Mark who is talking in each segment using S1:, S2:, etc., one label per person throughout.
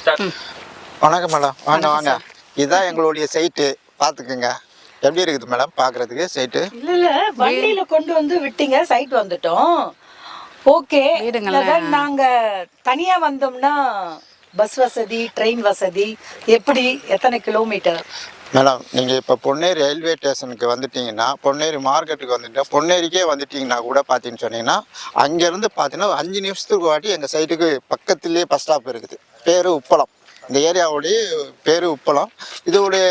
S1: வணக்கம் மேடம், வாங்க வாங்க. இதுதான் எங்களுடைய சைட்டு, பார்த்துக்குங்க. எப்படி இருக்குது மேடம் பார்க்குறதுக்கு சைட்டு?
S2: இல்ல வண்டியில கொண்டு வந்து விட்டீங்க, சைட் வந்துட்டோம். ஓகே, நாங்க தனியா வந்தோம்னா பஸ் வசதி, ட்ரெயின் வசதி எப்படி, எத்தனை கிலோமீட்டர்?
S1: மேடம், நீங்கள் இப்போ பொன்னேரி ரயில்வே ஸ்டேஷனுக்கு வந்துட்டீங்கன்னா, பொன்னேரி மார்க்கெட்டுக்கு வந்துட்டீங்கன்னா, பொன்னேரிக்கே வந்துட்டீங்கன்னா கூட பார்த்தீங்கன்னு சொன்னீங்கன்னா, அங்கேருந்து பார்த்தீங்கன்னா 5 நிமிஷத்துக்கு வாட்டி எங்கள் சைட்டுக்கு பக்கத்துலேயே பஸ் ஸ்டாப் இருக்குது. பேர் உப்பளம். இந்த ஏரியாவுடைய பேர் உப்பளம். இதோடைய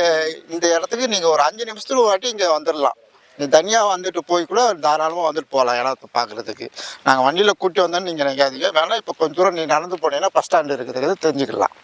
S1: இந்த இடத்துக்கு நீங்கள் ஒரு 5 நிமிஷத்துக்கு வாட்டி இங்கே வந்துடலாம். நீ தனியாக வந்துட்டு போய் கூட தாராளமாக வந்துட்டு போகலாம் இடத்த பார்க்குறதுக்கு. நாங்கள் வண்டியில் கூட்டி வந்தோன்னு நீங்கள் நினைக்காதீங்க. வேணால் இப்போ கொஞ்சம் தூரம் நீ நடந்து போனீங்கன்னா பஸ் ஸ்டாண்டு இருக்குது, தெரிஞ்சுக்கலாம்.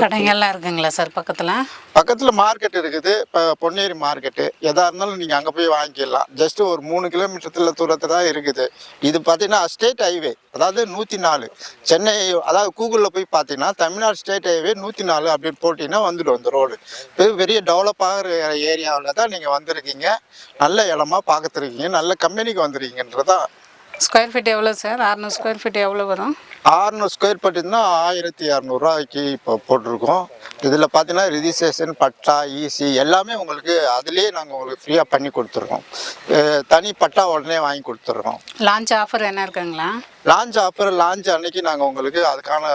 S3: கடைங்கள்லாம் இருக்குங்களா சார்
S1: பக்கத்தில் மார்க்கெட் இருக்குது. இப்போ பொன்னேரி மார்க்கெட்டு எதாக இருந்தாலும் நீங்கள் அங்கே போய் வாங்கிக்கலாம். ஜஸ்ட்டு ஒரு 3 கிலோமீட்டர் தூரத்தில் தான் இருக்குது. இது பார்த்தீங்கன்னா ஸ்டேட் ஹைவே, அதாவது 104 சென்னை, அதாவது கூகுளில் போய் பார்த்தீங்கன்னா தமிழ்நாடு ஸ்டேட் ஹைவே 104 அப்படின்னு போட்டிங்கன்னா வந்துடும் அந்த ரோடு. இப்போ பெரிய டெவலப் ஆகிற ஏரியாவில் தான் நீங்கள் வந்திருக்கீங்க. நல்ல இடமா பார்த்துருக்கீங்க, நல்ல கம்பெனிக்கு வந்துருக்கீங்கன்றதான்.
S3: ஸ்கொயர் ஃபீட் எவ்வளோ சார்? 600 ஸ்கொயர் ஃபீட் எவ்வளோ வரும்?
S1: 600 ஸ்கொயர் ஃபீட்டுன்னா 1200 இப்போ போட்டிருக்கோம். இதில் பார்த்தீங்கன்னா ரிஜிஸ்ட்ரேஷன், பட்டா, ஈசி எல்லாமே உங்களுக்கு அதுலேயே நாங்கள் உங்களுக்கு ஃப்ரீயாக பண்ணி கொடுத்துருக்கோம். தனி பட்டா உடனே வாங்கி கொடுத்துட்றோம்.
S3: லான்ச் ஆஃபர் என்ன இருக்குங்களா?
S1: லான்ச் அன்னைக்கு நாங்கள் உங்களுக்கு அதுக்கான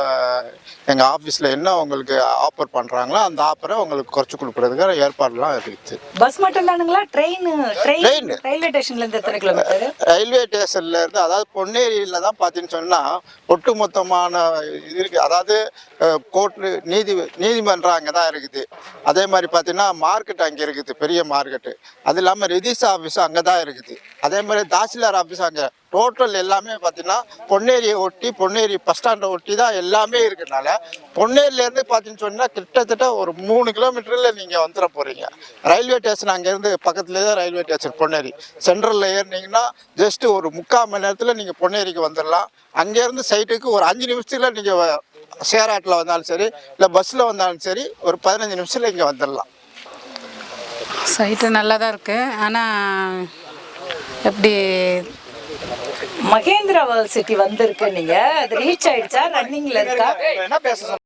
S1: எங்கள் ஆஃபீஸில் என்ன உங்களுக்கு ஆஃபர் பண்ணுறாங்களோ அந்த ஆஃபரை உங்களுக்கு குறைச்சி கொடுக்குறதுக்கான ஏற்பாடுலாம் இருக்குது.
S2: பஸ் மட்டும் தானுங்களா? ட்ரெயின் ரயில்வே ஸ்டேஷன்லேருந்து எத்தனை கிலோமீட்டர்?
S1: ரயில்வே ஸ்டேஷன்லேருந்து, அதாவது பொன்னேரியில் தான் பார்த்தீங்கன்னு சொன்னால் ஒட்டுமொத்தமான இது இருக்குது. அதாவது கோர்ட்டு, நீதிமன்றம் அங்கே தான் இருக்குது. அதே மாதிரி பார்த்தீங்கன்னா மார்க்கெட் அங்கே இருக்குது, பெரிய மார்க்கெட்டு. அது இல்லாமல் ரெஜிஸ்டர் ஆஃபீஸும் அங்கே தான் இருக்குது. அதே மாதிரி தாசில்தார் ஆஃபீஸ் அங்கே. டோட்டல் எல்லாமே பார்த்தீங்கன்னா பொன்னேரியை ஒட்டி, பொன்னேரி பஸ் ஸ்டாண்டை ஒட்டி தான் எல்லாமே இருக்கிறதுனால பொன்னேரியிலேருந்து பார்த்தீங்கன்னு சொன்னால் கிட்டத்தட்ட ஒரு 3 கிலோமீட்டரில் நீங்கள் வந்துட போகிறீங்க. ரயில்வே ஸ்டேஷன் அங்கேருந்து பக்கத்துலேயே தான் ரயில்வே ஸ்டேஷன் பொன்னேரி. சென்ட்ரலில் ஏறினீங்கன்னா ஜஸ்ட்டு ஒரு 3/4 மணி நேரத்தில் நீங்கள் பொன்னேரிக்கு வந்துடலாம். அங்கேருந்து சைட்டுக்கு ஒரு 5 நிமிஷத்தில் நீங்கள் ஷேர் ஆட்டில் வந்தாலும் சரி, இல்லை பஸ்ஸில் வந்தாலும் சரி, ஒரு 15 நிமிஷத்தில் இங்கே வந்துடலாம்.
S3: சைட்டு நல்லா தான் இருக்குது. ஆனால் எப்படி
S2: மகேந்திரா வேர்ல்ட் சிட்டி வந்திருக்கு, நீங்க அது ரீச் ஆயிடுச்சா, ரன்னிங்ல இருக்கா?
S1: என்ன பேச